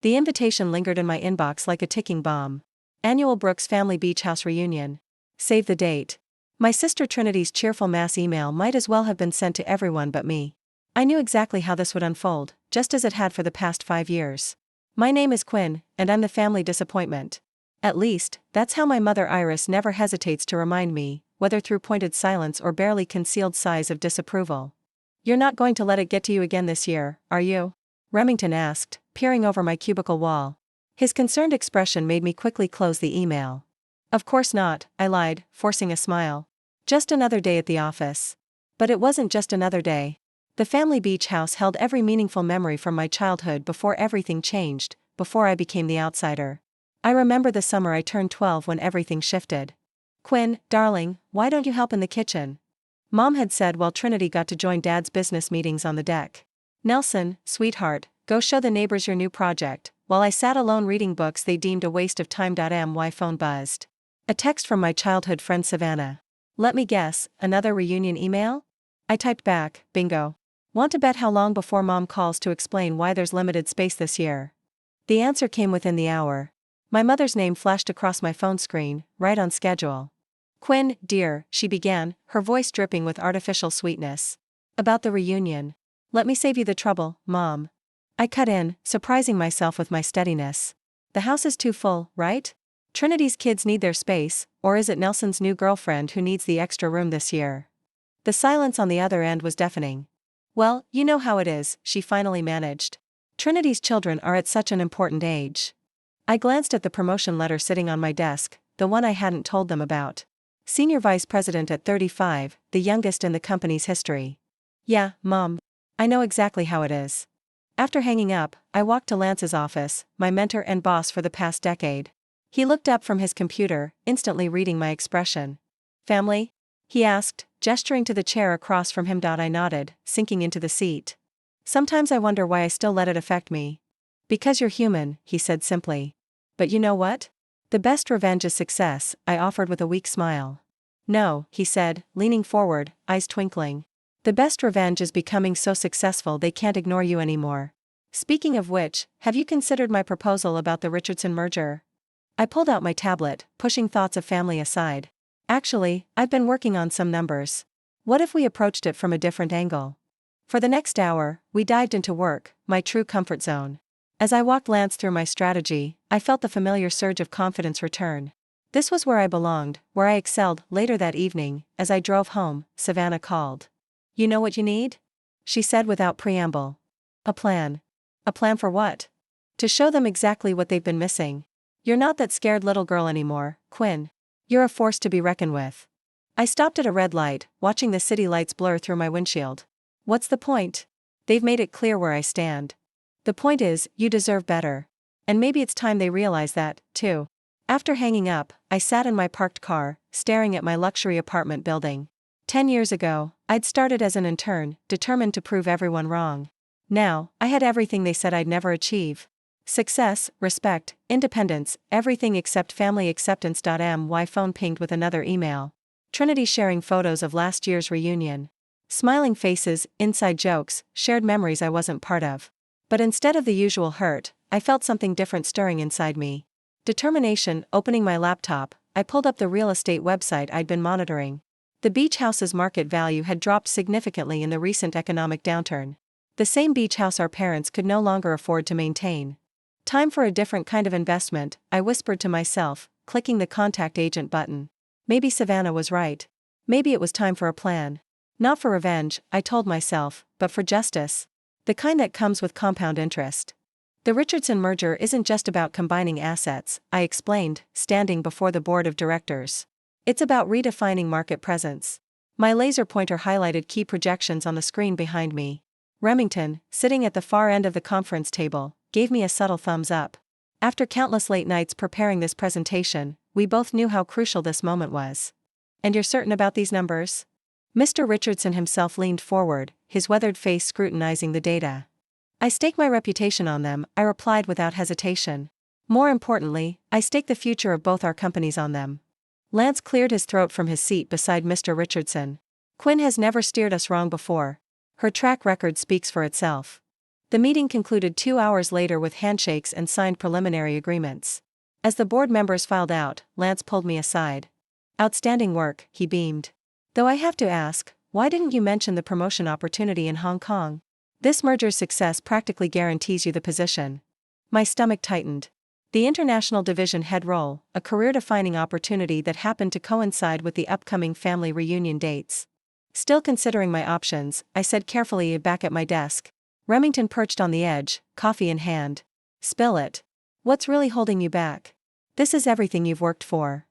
The invitation lingered in my inbox like a ticking bomb. Annual Brooks Family Beach House Reunion. Save the date. My sister Trinity's cheerful mass email might as well have been sent to everyone but me. I knew exactly how this would unfold, just as it had for the past 5 years. My name is Quinn, and I'm the family disappointment. At least, that's how my mother Iris never hesitates to remind me, whether through pointed silence or barely concealed sighs of disapproval. You're not going to let it get to you again this year, are you? Remington asked, peering over my cubicle wall. His concerned expression made me quickly close the email. Of course not, I lied, forcing a smile. Just another day at the office. But it wasn't just another day. The family beach house held every meaningful memory from my childhood before everything changed, before I became the outsider. I remember the summer I turned 12 when everything shifted. Quinn, darling, why don't you help in the kitchen? Mom had said while Trinity got to join Dad's business meetings on the deck. Nelson, sweetheart, go show the neighbors your new project, while I sat alone reading books they deemed a waste of time. My phone buzzed. A text from my childhood friend Savannah. Let me guess, another reunion email? I typed back, bingo. Want to bet how long before Mom calls to explain why there's limited space this year? The answer came within the hour. My mother's name flashed across my phone screen, right on schedule. Quinn, dear, she began, her voice dripping with artificial sweetness. About the reunion. Let me save you the trouble, Mom. I cut in, surprising myself with my steadiness. The house is too full, right? Trinity's kids need their space, or is it Nelson's new girlfriend who needs the extra room this year? The silence on the other end was deafening. Well, you know how it is, she finally managed. Trinity's children are at such an important age. I glanced at the promotion letter sitting on my desk, the one I hadn't told them about. Senior Vice President at 35, the youngest in the company's history. Yeah, Mom. I know exactly how it is. After hanging up, I walked to Lance's office, my mentor and boss for the past decade. He looked up from his computer, instantly reading my expression. Family? He asked, gesturing to the chair across from him. I nodded, sinking into the seat. Sometimes I wonder why I still let it affect me. Because you're human, he said simply. But you know what? The best revenge is success, I offered with a weak smile. No, he said, leaning forward, eyes twinkling. The best revenge is becoming so successful they can't ignore you anymore. Speaking of which, have you considered my proposal about the Richardson merger? I pulled out my tablet, pushing thoughts of family aside. Actually, I've been working on some numbers. What if we approached it from a different angle? For the next hour, we dived into work, my true comfort zone. As I walked Lance through my strategy, I felt the familiar surge of confidence return. This was where I belonged, where I excelled. Later that evening, as I drove home, Savannah called. You know what you need? She said without preamble. A plan. A plan for what? To show them exactly what they've been missing. You're not that scared little girl anymore, Quinn. You're a force to be reckoned with. I stopped at a red light, watching the city lights blur through my windshield. What's the point? They've made it clear where I stand. The point is, you deserve better. And maybe it's time they realize that, too. After hanging up, I sat in my parked car, staring at my luxury apartment building. 10 years ago, I'd started as an intern, determined to prove everyone wrong. Now, I had everything they said I'd never achieve. Success, respect, independence, everything except family acceptance. My phone pinged with another email. Trinity sharing photos of last year's reunion. Smiling faces, inside jokes, shared memories I wasn't part of. But instead of the usual hurt, I felt something different stirring inside me. Determination. Opening my laptop, I pulled up the real estate website I'd been monitoring. The beach house's market value had dropped significantly in the recent economic downturn. The same beach house our parents could no longer afford to maintain. Time for a different kind of investment, I whispered to myself, clicking the contact agent button. Maybe Savannah was right. Maybe it was time for a plan. Not for revenge, I told myself, but for justice. The kind that comes with compound interest. The Richardson merger isn't just about combining assets, I explained, standing before the board of directors. It's about redefining market presence. My laser pointer highlighted key projections on the screen behind me. Remington, sitting at the far end of the conference table, gave me a subtle thumbs up. After countless late nights preparing this presentation, we both knew how crucial this moment was. And you're certain about these numbers? Mr. Richardson himself leaned forward, his weathered face scrutinizing the data. I stake my reputation on them, I replied without hesitation. More importantly, I stake the future of both our companies on them. Lance cleared his throat from his seat beside Mr. Richardson. Quinn has never steered us wrong before. Her track record speaks for itself. The meeting concluded 2 hours later with handshakes and signed preliminary agreements. As the board members filed out, Lance pulled me aside. "Outstanding work," he beamed. "Though I have to ask, why didn't you mention the promotion opportunity in Hong Kong? This merger's success practically guarantees you the position." My stomach tightened. The international division head role, a career-defining opportunity that happened to coincide with the upcoming family reunion dates. Still considering my options, I said carefully back at my desk. Remington perched on the edge, coffee in hand. "Spill it. What's really holding you back? This is everything you've worked for."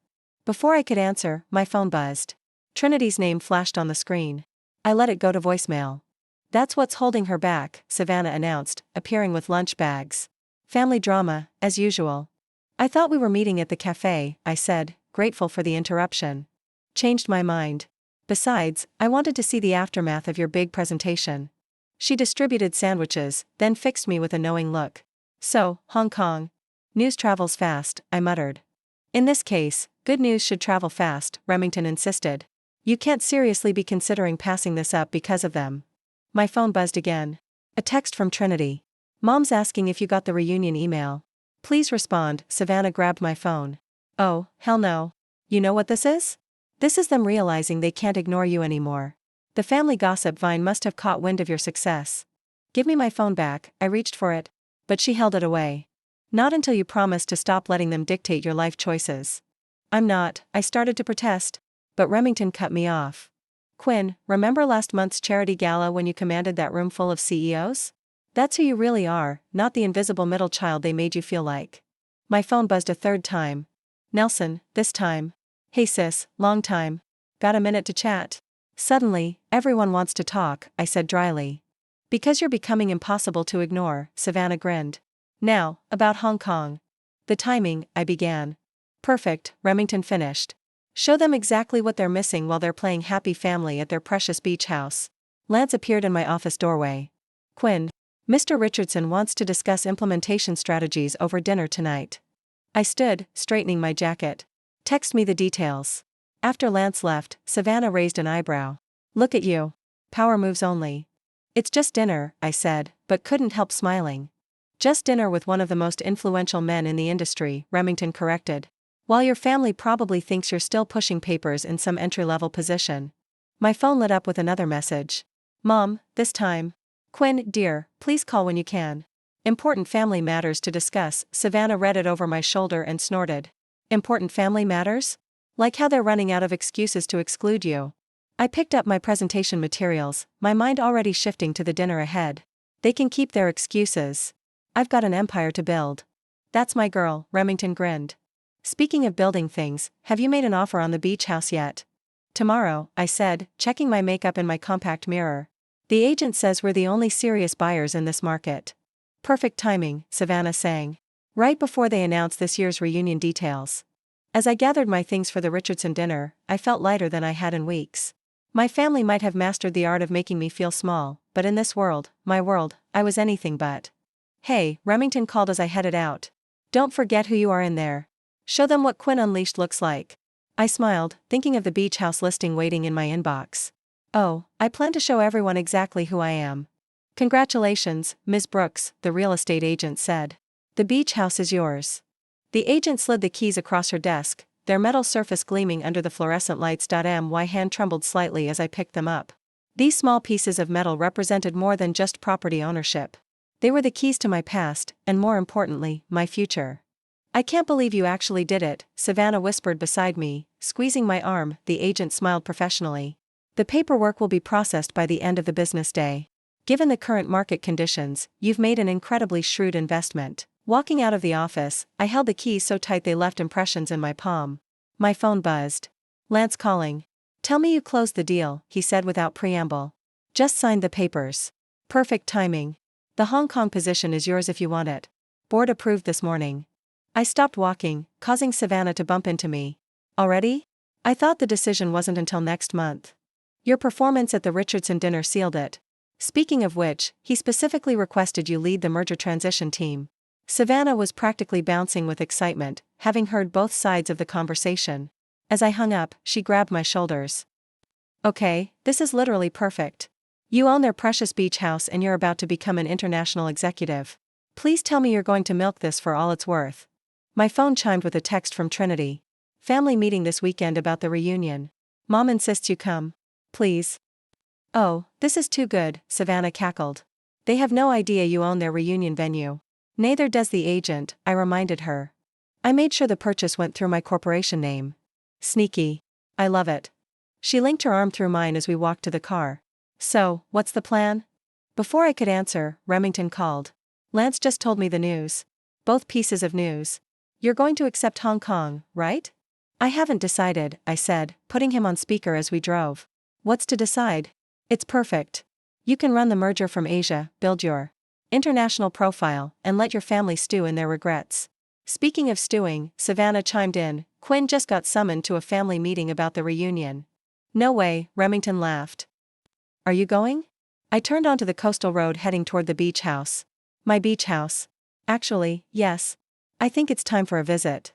Before I could answer, my phone buzzed. Trinity's name flashed on the screen. I let it go to voicemail. "That's what's holding her back," Savannah announced, appearing with lunch bags. "Family drama, as usual." "I thought we were meeting at the cafe," I said, grateful for the interruption. "Changed my mind. Besides, I wanted to see the aftermath of your big presentation." She distributed sandwiches, then fixed me with a knowing look. "So, Hong Kong. News travels fast," I muttered. "In this case, good news should travel fast," Remington insisted. "You can't seriously be considering passing this up because of them." My phone buzzed again. A text from Trinity. "Mom's asking if you got the reunion email. Please respond." Savannah grabbed my phone. "Oh, hell no. You know what this is? This is them realizing they can't ignore you anymore. The family gossip vine must have caught wind of your success." "Give me my phone back." I reached for it. But she held it away. "Not until you promise to stop letting them dictate your life choices." "I'm not," I started to protest. But Remington cut me off. "Quinn, remember last month's charity gala when you commanded that room full of CEOs? That's who you really are, not the invisible middle child they made you feel like." My phone buzzed a third time. "Nelson, this time." "Hey sis, long time. Got a minute to chat?" Suddenly, everyone wants to talk, I said dryly. "Because you're becoming impossible to ignore," Savannah grinned. "Now, about Hong Kong." "The timing," I began. "Perfect," Remington finished. "Show them exactly what they're missing while they're playing happy family at their precious beach house." Lance appeared in my office doorway. "Quinn, Mr. Richardson wants to discuss implementation strategies over dinner tonight." I stood, straightening my jacket. "Text me the details." After Lance left, Savannah raised an eyebrow. "Look at you. Power moves only." "It's just dinner," I said, but couldn't help smiling. "Just dinner with one of the most influential men in the industry," Remington corrected. "While your family probably thinks you're still pushing papers in some entry-level position." My phone lit up with another message. "Mom, this time. Quinn, dear, please call when you can. Important family matters to discuss." Savannah read it over my shoulder and snorted. "Important family matters? Like how they're running out of excuses to exclude you." I picked up my presentation materials, my mind already shifting to the dinner ahead. "They can keep their excuses. I've got an empire to build." "That's my girl," Remington grinned. "Speaking of building things, have you made an offer on the beach house yet?" "Tomorrow," I said, checking my makeup in my compact mirror. "The agent says we're the only serious buyers in this market." "Perfect timing," Savannah sang. "Right before they announce this year's reunion details." As I gathered my things for the Richardson dinner, I felt lighter than I had in weeks. My family might have mastered the art of making me feel small, but in this world, my world, I was anything but. "Hey," Remington called as I headed out. "Don't forget who you are in there. Show them what Quinn Unleashed looks like." I smiled, thinking of the beach house listing waiting in my inbox. "Oh, I plan to show everyone exactly who I am." "Congratulations, Ms. Brooks," the real estate agent said. "The beach house is yours." The agent slid the keys across her desk, their metal surface gleaming under the fluorescent lights. My hand trembled slightly as I picked them up. These small pieces of metal represented more than just property ownership. They were the keys to my past, and more importantly, my future. "I can't believe you actually did it," Savannah whispered beside me, squeezing my arm. The agent smiled professionally. "The paperwork will be processed by the end of the business day. Given the current market conditions, you've made an incredibly shrewd investment." Walking out of the office, I held the keys so tight they left impressions in my palm. My phone buzzed. "Lance calling. Tell me you closed the deal," he said without preamble. "Just signed the papers." "Perfect timing. The Hong Kong position is yours if you want it. Board approved this morning." I stopped walking, causing Savannah to bump into me. "Already? I thought the decision wasn't until next month." "Your performance at the Richardson dinner sealed it. Speaking of which, he specifically requested you lead the merger transition team." Savannah was practically bouncing with excitement, having heard both sides of the conversation. As I hung up, she grabbed my shoulders. "Okay, this is literally perfect. You own their precious beach house and you're about to become an international executive. Please tell me you're going to milk this for all it's worth. My phone chimed with a text from Trinity. Family meeting this weekend about the reunion. Mom insists you come. Please. Oh, this is too good, Savannah cackled. They have no idea you own their reunion venue. Neither does the agent, I reminded her. I made sure the purchase went through my corporation name. Sneaky. I love it. She linked her arm through mine as we walked to the car. So, what's the plan? Before I could answer, Remington called. Lance just told me the news. Both pieces of news. You're going to accept Hong Kong, right? I haven't decided, I said, putting him on speaker as we drove. What's to decide? It's perfect. You can run the merger from Asia, build your international profile, and let your family stew in their regrets. Speaking of stewing, Savannah chimed in, Quinn just got summoned to a family meeting about the reunion. No way, Remington laughed. Are you going? I turned onto the coastal road heading toward the beach house. My beach house. Actually, yes. I think it's time for a visit.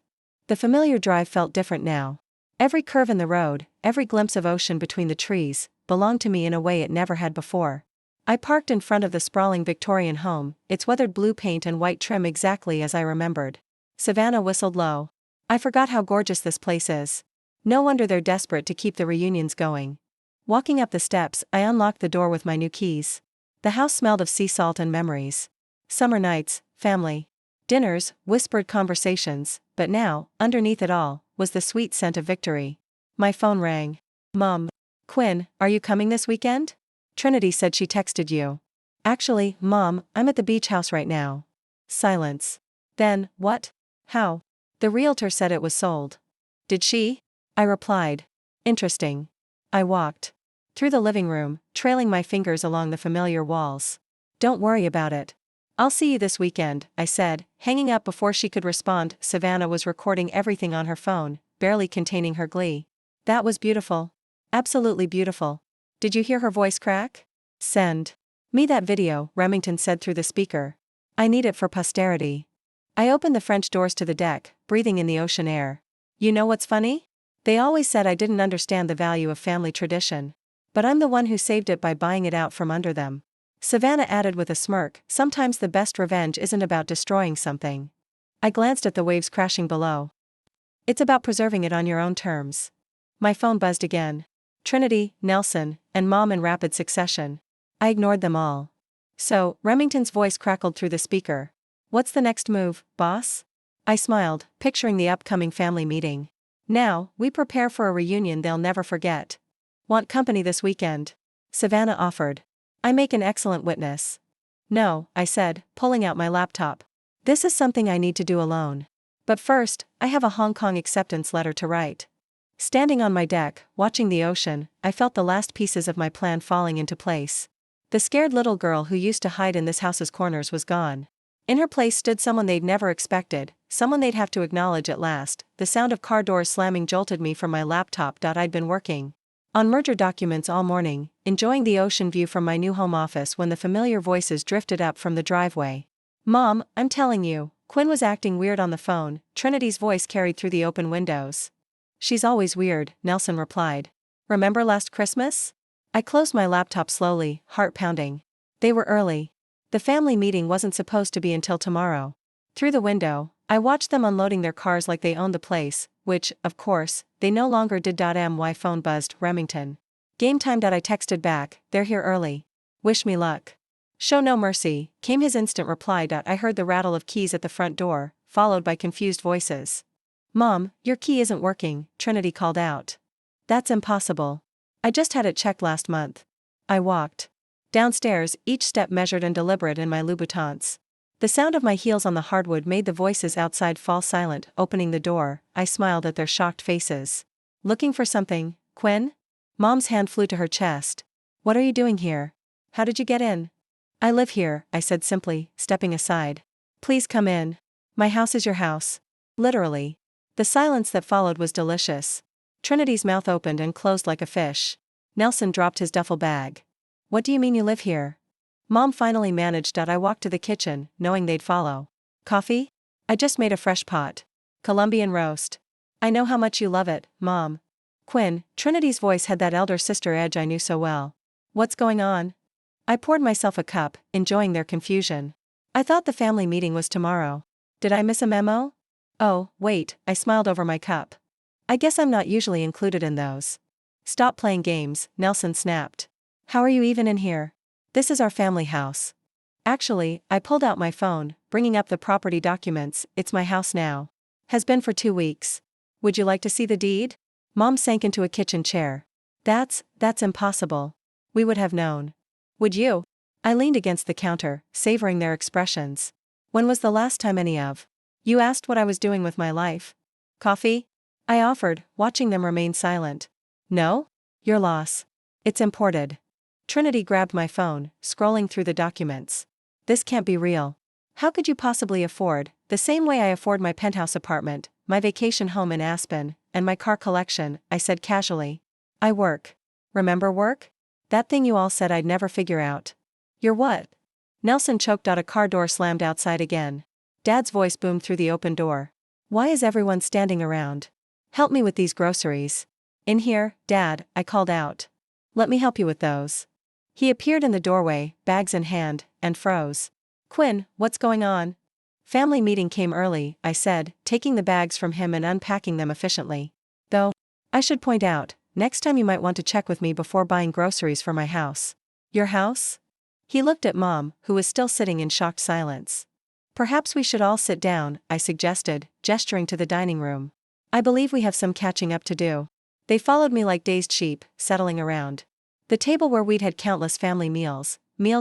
The familiar drive felt different now. Every curve in the road, every glimpse of ocean between the trees, belonged to me in a way it never had before. I parked in front of the sprawling Victorian home, its weathered blue paint and white trim exactly as I remembered. Savannah whistled low. I forgot how gorgeous this place is. No wonder they're desperate to keep the reunions going. Walking up the steps, I unlocked the door with my new keys. The house smelled of sea salt and memories. Summer nights, family dinners, whispered conversations, but now, underneath it all, was the sweet scent of victory. My phone rang. Mom. Quinn, are you coming this weekend? Trinity said she texted you. Actually, Mom, I'm at the beach house right now. Silence. Then, what? How? The realtor said it was sold. Did she? I replied. Interesting. I walked through the living room, trailing my fingers along the familiar walls. Don't worry about it. I'll see you this weekend, I said, hanging up before she could respond. Savannah was recording everything on her phone, barely containing her glee. That was beautiful. Absolutely beautiful. Did you hear her voice crack? Send me that video, Remington said through the speaker. I need it for posterity. I opened the French doors to the deck, breathing in the ocean air. You know what's funny? They always said I didn't understand the value of family tradition. But I'm the one who saved it by buying it out from under them. Savannah added with a smirk, sometimes the best revenge isn't about destroying something. I glanced at the waves crashing below. It's about preserving it on your own terms. My phone buzzed again. Trinity, Nelson, and Mom in rapid succession. I ignored them all. So, Remington's voice crackled through the speaker. What's the next move, boss? I smiled, picturing the upcoming family meeting. Now, we prepare for a reunion they'll never forget. Want company this weekend? Savannah offered. I make an excellent witness. No, I said, pulling out my laptop. This is something I need to do alone. But first, I have a Hong Kong acceptance letter to write. Standing on my deck, watching the ocean, I felt the last pieces of my plan falling into place. The scared little girl who used to hide in this house's corners was gone. In her place stood someone they'd never expected, someone they'd have to acknowledge at last. The sound of car doors slamming jolted me from my laptop. I'd been working on merger documents all morning, enjoying the ocean view from my new home office when the familiar voices drifted up from the driveway. Mom, I'm telling you, Quinn was acting weird on the phone, Trinity's voice carried through the open windows. She's always weird, Nelson replied. Remember last Christmas? I closed my laptop slowly, heart pounding. They were early. The family meeting wasn't supposed to be until tomorrow. Through the window, I watched them unloading their cars like they owned the place, which, of course, they no longer did. My phone buzzed. Remington. Game time. I texted back, they're here early. Wish me luck. Show no mercy, came his instant reply. I heard the rattle of keys at the front door, followed by confused voices. Mom, your key isn't working, Trinity called out. That's impossible. I just had it checked last month. I walked downstairs, each step measured and deliberate in my Louboutins. The sound of my heels on the hardwood made the voices outside fall silent. Opening the door, I smiled at their shocked faces. Looking for something, Quinn? Mom's hand flew to her chest. What are you doing here? How did you get in? I live here, I said simply, stepping aside. Please come in. My house is your house. Literally. The silence that followed was delicious. Trinity's mouth opened and closed like a fish. Nelson dropped his duffel bag. What do you mean you live here? Mom finally managed. I walked to the kitchen, knowing they'd follow. Coffee? I just made a fresh pot. Colombian roast. I know how much you love it, Mom. Quinn, Trinity's voice had that elder sister edge I knew so well. What's going on? I poured myself a cup, enjoying their confusion. I thought the family meeting was tomorrow. Did I miss a memo? Oh, wait, I smiled over my cup. I guess I'm not usually included in those. Stop playing games, Nelson snapped. How are you even in here? This is our family house. Actually, I pulled out my phone, bringing up the property documents. It's my house now. Has been for 2 weeks. Would you like to see the deed? Mom sank into a kitchen chair. That's impossible. We would have known. Would you? I leaned against the counter, savoring their expressions. When was the last time any of you asked what I was doing with my life? Coffee? I offered, watching them remain silent. No? Your loss. It's imported. Trinity grabbed my phone, scrolling through the documents. This can't be real. How could you possibly afford, the same way I afford my penthouse apartment, my vacation home in Aspen, and my car collection? I said casually. I work. Remember work? That thing you all said I'd never figure out. You're what? Nelson choked out. A car door slammed outside again. Dad's voice boomed through the open door. Why is everyone standing around? Help me with these groceries. In here, Dad, I called out. Let me help you with those. He appeared in the doorway, bags in hand, and froze. Quinn, what's going on? Family meeting came early, I said, taking the bags from him and unpacking them efficiently. Though, I should point out, next time you might want to check with me before buying groceries for my house. Your house? He looked at Mom, who was still sitting in shocked silence. Perhaps we should all sit down, I suggested, gesturing to the dining room. I believe we have some catching up to do. They followed me like dazed sheep, settling around the table where we'd had countless family meals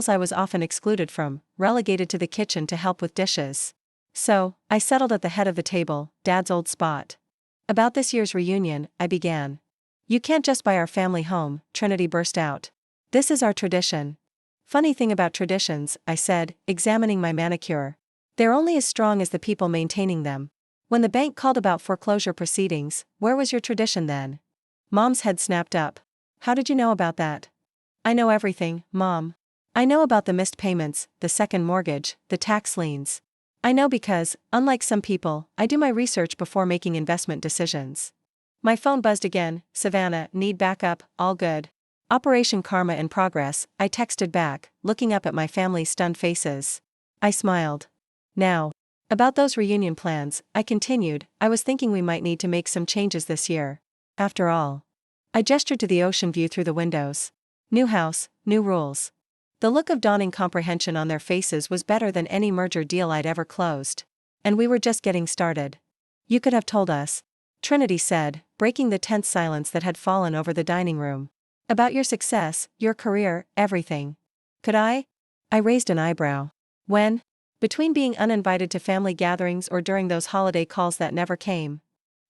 I was often excluded from, relegated to the kitchen to help with dishes. So, I settled at the head of the table, Dad's old spot. About this year's reunion, I began. You can't just buy our family home, Trinity burst out. This is our tradition. Funny thing about traditions, I said, examining my manicure. They're only as strong as the people maintaining them. When the bank called about foreclosure proceedings, where was your tradition then? Mom's head snapped up. How did you know about that? I know everything, Mom. I know about the missed payments, the second mortgage, the tax liens. I know because, unlike some people, I do my research before making investment decisions. My phone buzzed again. Savannah, need backup, all good. Operation Karma in progress, I texted back, looking up at my family's stunned faces. I smiled. Now, about those reunion plans, I continued, I was thinking we might need to make some changes this year. After all. I gestured to the ocean view through the windows. New house, new rules. The look of dawning comprehension on their faces was better than any merger deal I'd ever closed. And we were just getting started. You could have told us, Trinity said, breaking the tense silence that had fallen over the dining room. About your success, your career, everything. Could I? I raised an eyebrow. When? Between being uninvited to family gatherings or during those holiday calls that never came.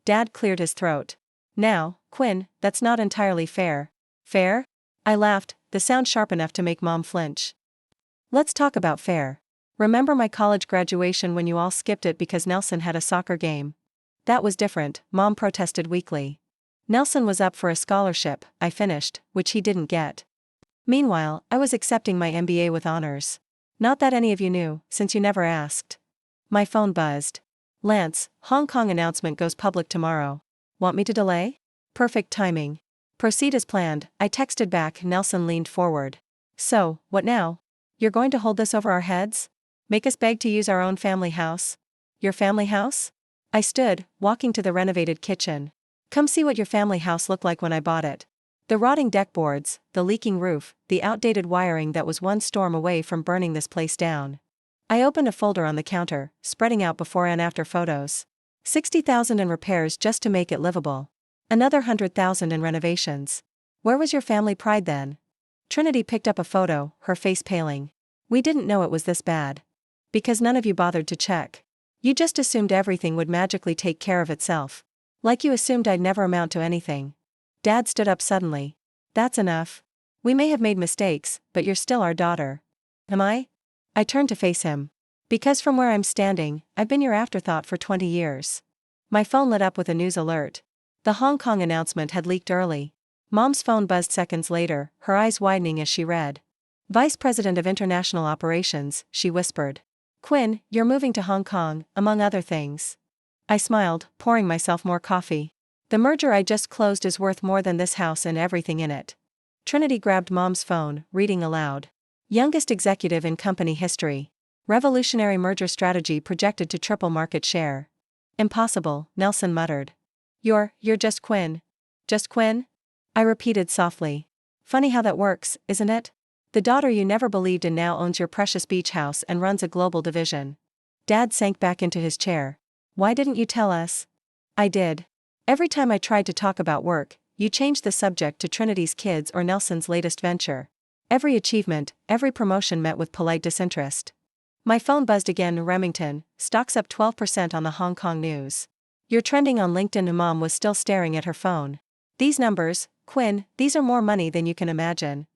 Dad cleared his throat. Now, Quinn, that's not entirely fair. Fair? I laughed, the sound sharp enough to make Mom flinch. Let's talk about fair. Remember my college graduation when you all skipped it because Nelson had a soccer game? That was different, Mom protested weakly. Nelson was up for a scholarship, I finished, which he didn't get. Meanwhile, I was accepting my MBA with honors. Not that any of you knew, since you never asked. My phone buzzed. Lance, Hong Kong announcement goes public tomorrow. Want me to delay? Perfect timing. Proceed as planned, I texted back. Nelson leaned forward. So, what now? You're going to hold this over our heads? Make us beg to use our own family house? Your family house? I stood, walking to the renovated kitchen. Come see what your family house looked like when I bought it. The rotting deck boards, the leaking roof, the outdated wiring that was one storm away from burning this place down. I opened a folder on the counter, spreading out before and after photos. 60,000 in repairs just to make it livable. Another 100,000 in renovations. Where was your family pride then? Trinity picked up a photo, her face paling. We didn't know it was this bad. Because none of you bothered to check. You just assumed everything would magically take care of itself. Like you assumed I'd never amount to anything. Dad stood up suddenly. That's enough. We may have made mistakes, but you're still our daughter. Am I? I turned to face him. Because from where I'm standing, I've been your afterthought for 20 years. My phone lit up with a news alert. The Hong Kong announcement had leaked early. Mom's phone buzzed seconds later, her eyes widening as she read. Vice President of International Operations, she whispered. Quinn, you're moving to Hong Kong, among other things. I smiled, pouring myself more coffee. The merger I just closed is worth more than this house and everything in it. Trinity grabbed Mom's phone, reading aloud. Youngest executive in company history. Revolutionary merger strategy projected to triple market share. Impossible, Nelson muttered. You're just Quinn. Just Quinn? I repeated softly. Funny how that works, isn't it? The daughter you never believed in now owns your precious beach house and runs a global division. Dad sank back into his chair. Why didn't you tell us? I did. Every time I tried to talk about work, you changed the subject to Trinity's kids or Nelson's latest venture. Every achievement, every promotion met with polite disinterest. My phone buzzed again. Remington, stocks up 12% on the Hong Kong news. You're trending on LinkedIn. Mom was still staring at her phone. These numbers, Quinn, these are more money than you can imagine.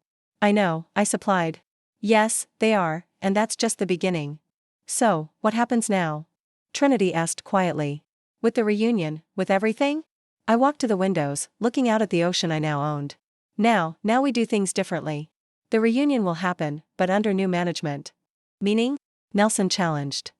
I know, I supplied. Yes, they are, and that's just the beginning. So, what happens now? Trinity asked quietly. With the reunion, with everything? I walked to the windows, looking out at the ocean I now owned. Now we do things differently. The reunion will happen, but under new management. Meaning? Nelson challenged.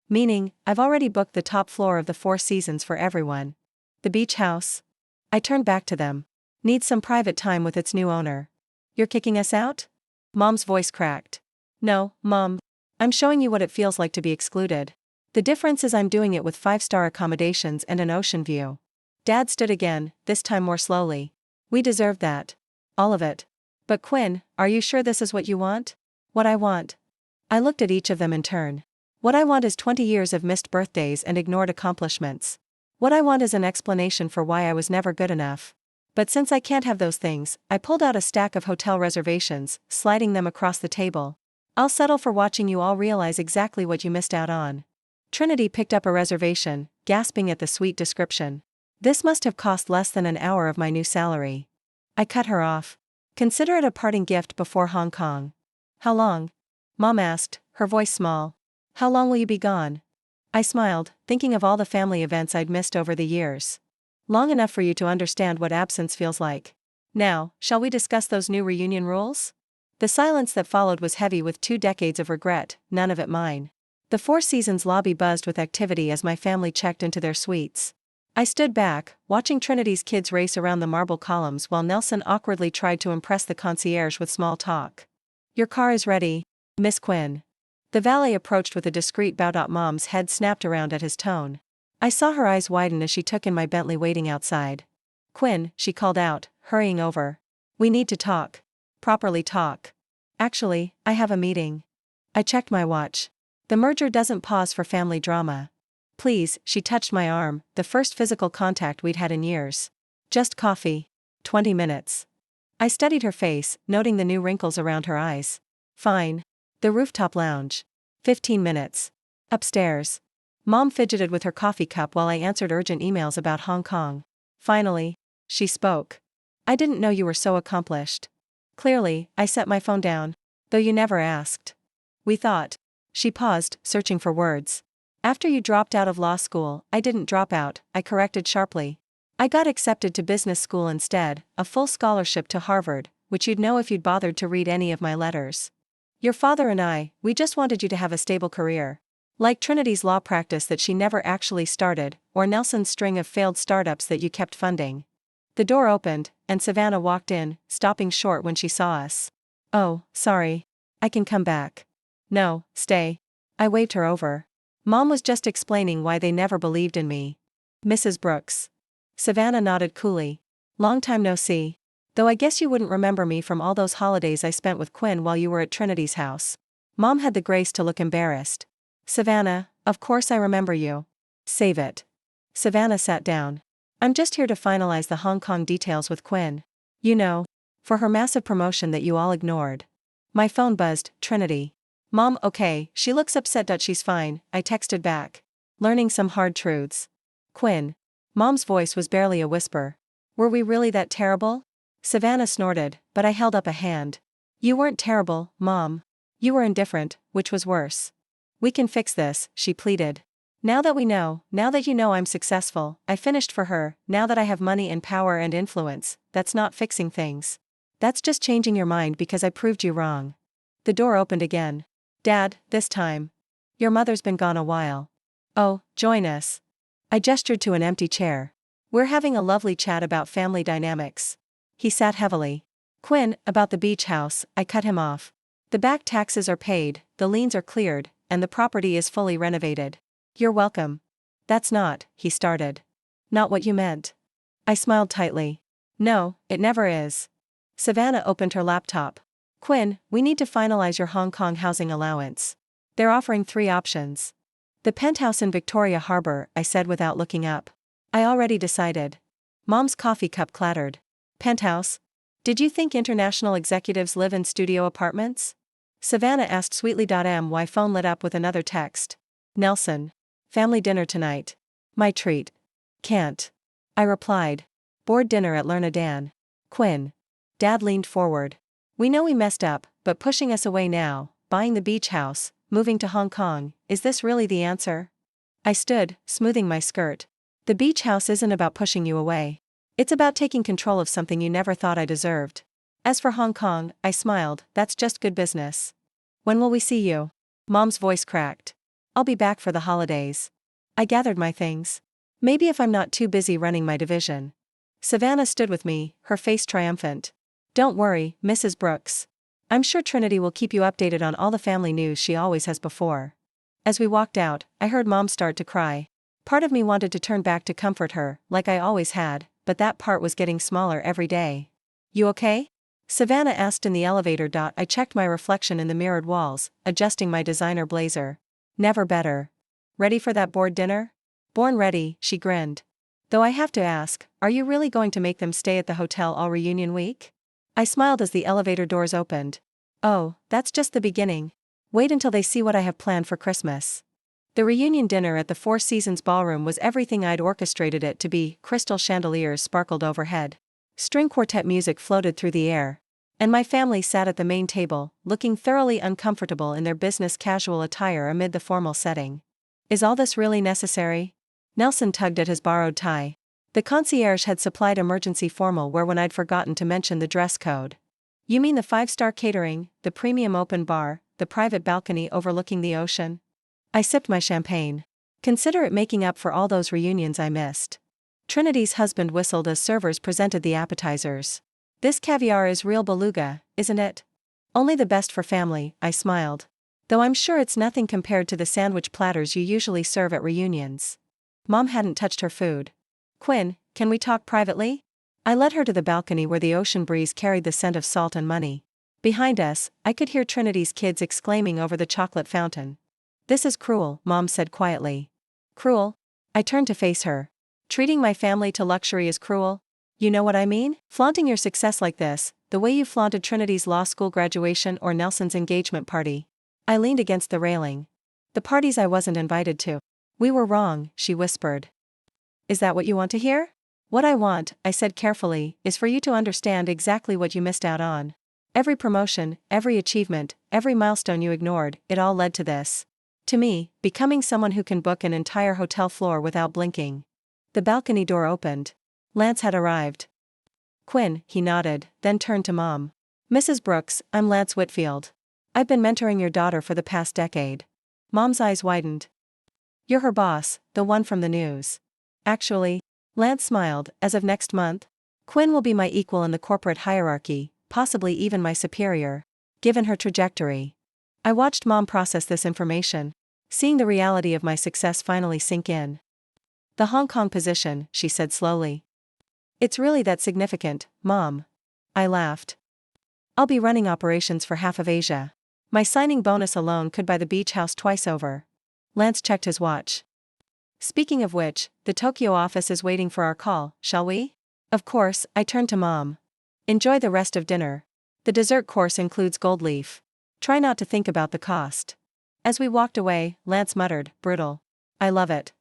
Meaning, I've already booked the top floor of the Four Seasons for everyone. The beach house? I turned back to them. Needs some private time with its new owner. You're kicking us out? Mom's voice cracked. No, Mom. I'm showing you what it feels like to be excluded. The difference is I'm doing it with 5-star accommodations and an ocean view. Dad stood again, this time more slowly. We deserve that. All of it. But Quinn, are you sure this is what you want? What I want? I looked at each of them in turn. What I want is 20 years of missed birthdays and ignored accomplishments. What I want is an explanation for why I was never good enough. But since I can't have those things, I pulled out a stack of hotel reservations, sliding them across the table. I'll settle for watching you all realize exactly what you missed out on. Trinity picked up a reservation, gasping at the sweet description. This must have cost less than an hour of my new salary. I cut her off. Consider it a parting gift before Hong Kong. How long? Mom asked, her voice small. How long will you be gone? I smiled, thinking of all the family events I'd missed over the years. Long enough for you to understand what absence feels like. Now, shall we discuss those new reunion rules? The silence that followed was heavy with 2 decades of regret, none of it mine. The Four Seasons lobby buzzed with activity as my family checked into their suites. I stood back, watching Trinity's kids race around the marble columns while Nelson awkwardly tried to impress the concierge with small talk. Your car is ready, Miss Quinn. The valet approached with a discreet bow. Mom's head snapped around at his tone. I saw her eyes widen as she took in my Bentley waiting outside. Quinn, she called out, hurrying over. We need to talk. Properly talk. Actually, I have a meeting. I checked my watch. The merger doesn't pause for family drama. Please, she touched my arm, the first physical contact we'd had in years. Just coffee. 20 minutes. I studied her face, noting the new wrinkles around her eyes. Fine. The rooftop lounge. 15 minutes. Upstairs. Mom fidgeted with her coffee cup while I answered urgent emails about Hong Kong. Finally, she spoke. I didn't know you were so accomplished. Clearly, I set my phone down. Though you never asked. We thought. She paused, searching for words. After you dropped out of law school, I didn't drop out, I corrected sharply. I got accepted to business school instead, a full scholarship to Harvard, which you'd know if you'd bothered to read any of my letters. Your father and I, we just wanted you to have a stable career. Like Trinity's law practice that she never actually started, or Nelson's string of failed startups that you kept funding. The door opened, and Savannah walked in, stopping short when she saw us. Oh, sorry. I can come back. No, stay. I waved her over. Mom was just explaining why they never believed in me. Mrs. Brooks. Savannah nodded coolly. Long time no see. Though I guess you wouldn't remember me from all those holidays I spent with Quinn while you were at Trinity's house. Mom had the grace to look embarrassed. Savannah, of course I remember you. Save it. Savannah sat down. I'm just here to finalize the Hong Kong details with Quinn. You know, for her massive promotion that you all ignored. My phone buzzed, Trinity. Mom, okay, she looks upset. She's fine, I texted back. Learning some hard truths. Quinn. Mom's voice was barely a whisper. Were we really that terrible? Savannah snorted, but I held up a hand. You weren't terrible, Mom. You were indifferent, which was worse. We can fix this, she pleaded. Now that we know, now that you know I'm successful, I finished for her, now that I have money and power and influence, that's not fixing things. That's just changing your mind because I proved you wrong. The door opened again. Dad, this time. Your mother's been gone a while. Oh, join us. I gestured to an empty chair. We're having a lovely chat about family dynamics. He sat heavily. Quinn, about the beach house, I cut him off. The back taxes are paid, the liens are cleared, and the property is fully renovated. You're welcome. That's not, he started. Not what you meant. I smiled tightly. No, it never is. Savannah opened her laptop. Quinn, we need to finalize your Hong Kong housing allowance. They're offering 3 options. The penthouse in Victoria Harbour, I said without looking up. I already decided. Mom's coffee cup clattered. Penthouse? Did you think international executives live in studio apartments? Savannah asked sweetly. My phone lit up with another text. Nelson. Family dinner tonight. My treat. Can't. I replied. Board dinner at Lerna Dan. Quinn. Dad leaned forward. We know we messed up, but pushing us away now, buying the beach house, moving to Hong Kong, is this really the answer? I stood, smoothing my skirt. The beach house isn't about pushing you away. It's about taking control of something you never thought I deserved. As for Hong Kong, I smiled, that's just good business. When will we see you? Mom's voice cracked. I'll be back for the holidays. I gathered my things. Maybe if I'm not too busy running my division. Savannah stood with me, her face triumphant. Don't worry, Mrs. Brooks. I'm sure Trinity will keep you updated on all the family news she always has before. As we walked out, I heard Mom start to cry. Part of me wanted to turn back to comfort her, like I always had, but that part was getting smaller every day. You okay? Savannah asked in the elevator. I checked my reflection in the mirrored walls, adjusting my designer blazer. Never better. Ready for that board dinner? Born ready, she grinned. Though I have to ask, are you really going to make them stay at the hotel all reunion week? I smiled as the elevator doors opened. Oh, that's just the beginning. Wait until they see what I have planned for Christmas. The reunion dinner at the Four Seasons Ballroom was everything I'd orchestrated it to be. Crystal chandeliers sparkled overhead. String quartet music floated through the air. And my family sat at the main table, looking thoroughly uncomfortable in their business casual attire amid the formal setting. Is all this really necessary? Nelson tugged at his borrowed tie. The concierge had supplied emergency formal wear when I'd forgotten to mention the dress code. You mean the 5-star catering, the premium open bar, the private balcony overlooking the ocean? I sipped my champagne. Consider it making up for all those reunions I missed. Trinity's husband whistled as servers presented the appetizers. This caviar is real beluga, isn't it? Only the best for family, I smiled. Though I'm sure it's nothing compared to the sandwich platters you usually serve at reunions. Mom hadn't touched her food. Quinn, can we talk privately? I led her to the balcony where the ocean breeze carried the scent of salt and money. Behind us, I could hear Trinity's kids exclaiming over the chocolate fountain. This is cruel, Mom said quietly. Cruel? I turned to face her. Treating my family to luxury is cruel? You know what I mean? Flaunting your success like this, the way you flaunted Trinity's law school graduation or Nelson's engagement party. I leaned against the railing. The parties I wasn't invited to. We were wrong, she whispered. Is that what you want to hear? What I want, I said carefully, is for you to understand exactly what you missed out on. Every promotion, every achievement, every milestone you ignored, it all led to this. To me, becoming someone who can book an entire hotel floor without blinking. The balcony door opened. Lance had arrived. Quinn, he nodded, then turned to Mom. Mrs. Brooks, I'm Lance Whitfield. I've been mentoring your daughter for the past decade. Mom's eyes widened. You're her boss, the one from the news. Actually, Lance smiled, as of next month, Quinn will be my equal in the corporate hierarchy, possibly even my superior, given her trajectory. I watched Mom process this information, seeing the reality of my success finally sink in. The Hong Kong position, she said slowly. It's really that significant, Mom. I laughed. I'll be running operations for half of Asia. My signing bonus alone could buy the beach house twice over. Lance checked his watch. Speaking of which, the Tokyo office is waiting for our call, shall we? Of course, I turned to Mom. Enjoy the rest of dinner. The dessert course includes gold leaf. Try not to think about the cost. As we walked away, Lance muttered, brutal. I love it.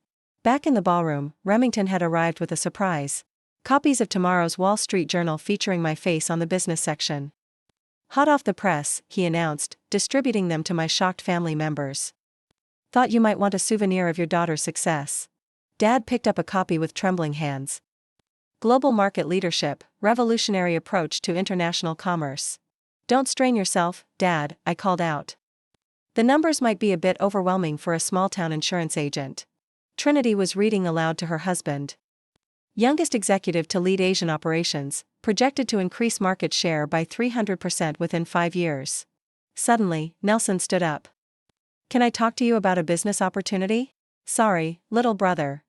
Back in the ballroom, Remington had arrived with a surprise. Copies of tomorrow's Wall Street Journal featuring my face on the business section. Hot off the press, he announced, distributing them to my shocked family members. Thought you might want a souvenir of your daughter's success. Dad picked up a copy with trembling hands. Global Market Leadership, Revolutionary Approach to International Commerce. Don't strain yourself, Dad, I called out. The numbers might be a bit overwhelming for a small-town insurance agent. Trinity was reading aloud to her husband. Youngest executive to lead Asian operations, projected to increase market share by 300% within 5 years. Suddenly, Nelson stood up. Can I talk to you about a business opportunity? Sorry, little brother.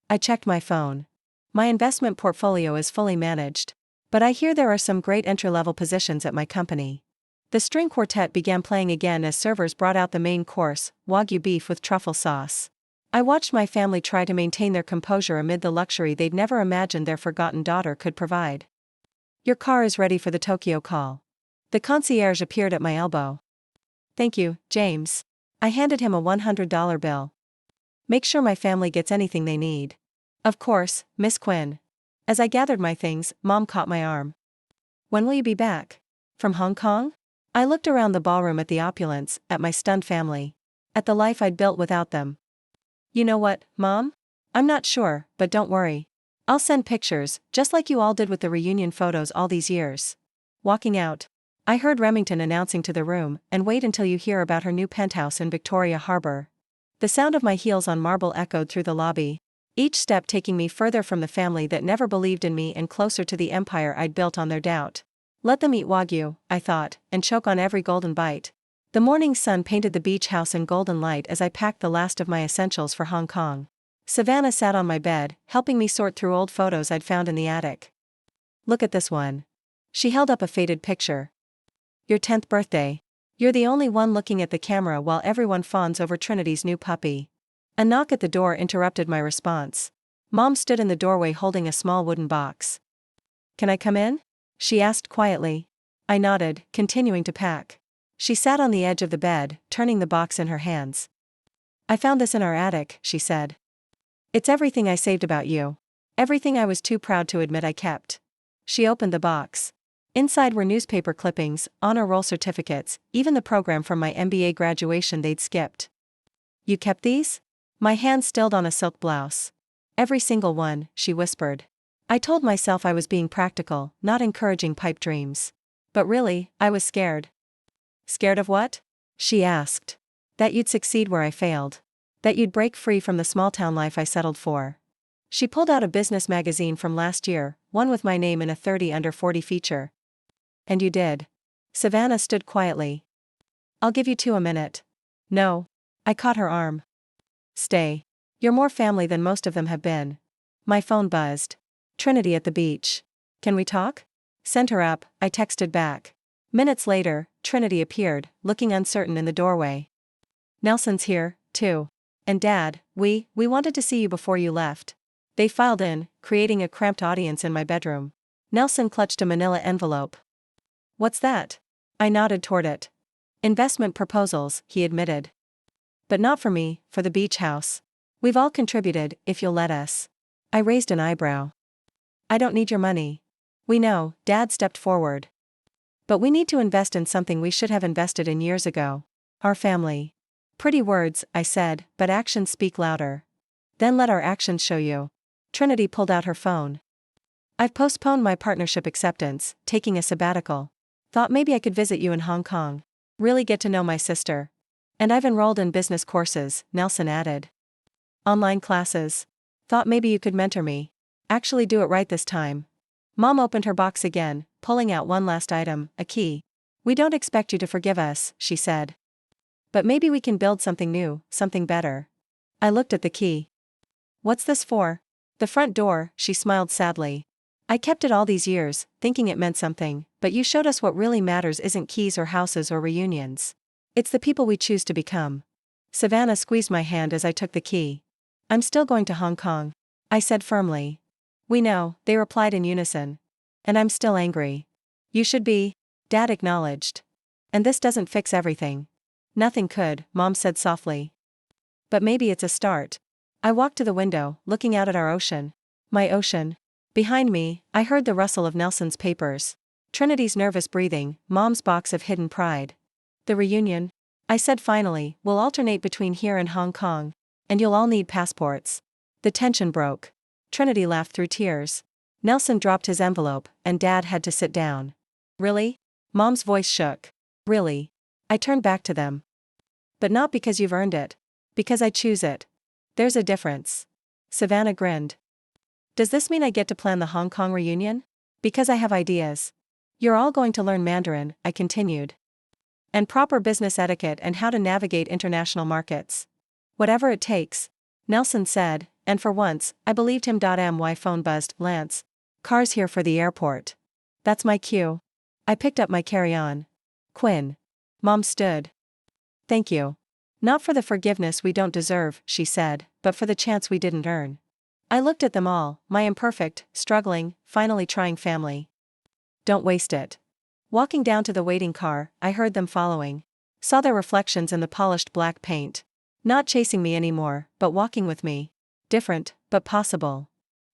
I checked my phone. My investment portfolio is fully managed. But I hear there are some great entry-level positions at my company. The string quartet began playing again as servers brought out the main course, Wagyu beef with truffle sauce. I watched my family try to maintain their composure amid the luxury they'd never imagined their forgotten daughter could provide. Your car is ready for the Tokyo call. The concierge appeared at my elbow. Thank you, James. I handed him a $100 bill. Make sure my family gets anything they need. Of course, Miss Quinn. As I gathered my things, Mom caught my arm. When will you be back? From Hong Kong? I looked around the ballroom at the opulence, at my stunned family. At the life I'd built without them. You know what, Mom? I'm not sure, but don't worry. I'll send pictures, just like you all did with the reunion photos all these years. Walking out, I heard Remington announcing to the room, and wait until you hear about her new penthouse in Victoria Harbor. The sound of my heels on marble echoed through the lobby, each step taking me further from the family that never believed in me and closer to the empire I'd built on their doubt. Let them eat Wagyu, I thought, and choke on every golden bite. The morning sun painted the beach house in golden light as I packed the last of my essentials for Hong Kong. Savannah sat on my bed, helping me sort through old photos I'd found in the attic. Look at this one. She held up a faded picture. Your 10th birthday. You're the only one looking at the camera while everyone fawns over Trinity's new puppy. A knock at the door interrupted my response. Mom stood in the doorway holding a small wooden box. Can I come in? She asked quietly. I nodded, continuing to pack. She sat on the edge of the bed, turning the box in her hands. I found this in our attic, she said. It's everything I saved about you. Everything I was too proud to admit I kept. She opened the box. Inside were newspaper clippings, honor roll certificates, even the program from my MBA graduation they'd skipped. You kept these? My hand stilled on a silk blouse. Every single one, she whispered. I told myself I was being practical, not encouraging pipe dreams. But really, I was scared. Scared of what? She asked. That you'd succeed where I failed. That you'd break free from the small-town life I settled for. She pulled out a business magazine from last year, one with my name in a 30 under 40 feature. And you did. Savannah stood quietly. I'll give you 2 a minute. No. I caught her arm. Stay. You're more family than most of them have been. My phone buzzed. Trinity at the beach. Can we talk? Send her up, I texted back. Minutes later, Trinity appeared, looking uncertain in the doorway. Nelson's here, too. And Dad, we wanted to see you before you left. They filed in, creating a cramped audience in my bedroom. Nelson clutched a manila envelope. What's that? I nodded toward it. Investment proposals, he admitted. But not for me, for the beach house. We've all contributed, if you'll let us. I raised an eyebrow. I don't need your money. We know, Dad stepped forward. But we need to invest in something we should have invested in years ago. Our family. Pretty words, I said, but actions speak louder. Then let our actions show you. Trinity pulled out her phone. I've postponed my partnership acceptance, taking a sabbatical. Thought maybe I could visit you in Hong Kong. Really get to know my sister. And I've enrolled in business courses, Nelson added. Online classes. Thought maybe you could mentor me. Actually do it right this time. Mom opened her box again, pulling out one last item, a key. We don't expect you to forgive us, she said. But maybe we can build something new, something better. I looked at the key. What's this for? The front door, she smiled sadly. I kept it all these years, thinking it meant something, but you showed us what really matters isn't keys or houses or reunions. It's the people we choose to become. Savannah squeezed my hand as I took the key. I'm still going to Hong Kong, I said firmly. We know, they replied in unison. And I'm still angry. You should be, Dad acknowledged. And this doesn't fix everything. Nothing could, Mom said softly. But maybe it's a start. I walked to the window, looking out at our ocean. My ocean. Behind me, I heard the rustle of Nelson's papers. Trinity's nervous breathing, Mom's box of hidden pride. The reunion, I said finally, will alternate between here and Hong Kong. And you'll all need passports. The tension broke. Trinity laughed through tears. Nelson dropped his envelope, and Dad had to sit down. Really? Mom's voice shook. Really? I turned back to them. But not because you've earned it. Because I choose it. There's a difference. Savannah grinned. Does this mean I get to plan the Hong Kong reunion? Because I have ideas. You're all going to learn Mandarin, I continued. And proper business etiquette and how to navigate international markets. Whatever it takes, Nelson said, and for once, I believed him. My phone buzzed. Lance. Car's here for the airport. That's my cue. I picked up my carry-on. Quinn. Mom stood. Thank you. Not for the forgiveness we don't deserve, she said, but for the chance we didn't earn. I looked at them all, my imperfect, struggling, finally trying family. Don't waste it. Walking down to the waiting car, I heard them following. Saw their reflections in the polished black paint. Not chasing me anymore, but walking with me. Different, but possible.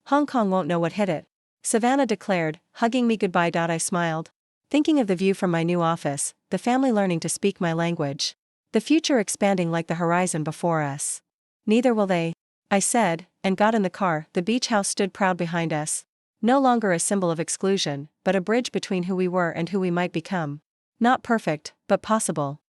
Hong Kong won't know what hit it, Savannah declared, hugging me goodbye. I smiled. Thinking of the view from my new office, the family learning to speak my language. The future expanding like the horizon before us. Neither will they, I said, and got in the car. The beach house stood proud behind us. No longer a symbol of exclusion, but a bridge between who we were and who we might become. Not perfect, but possible.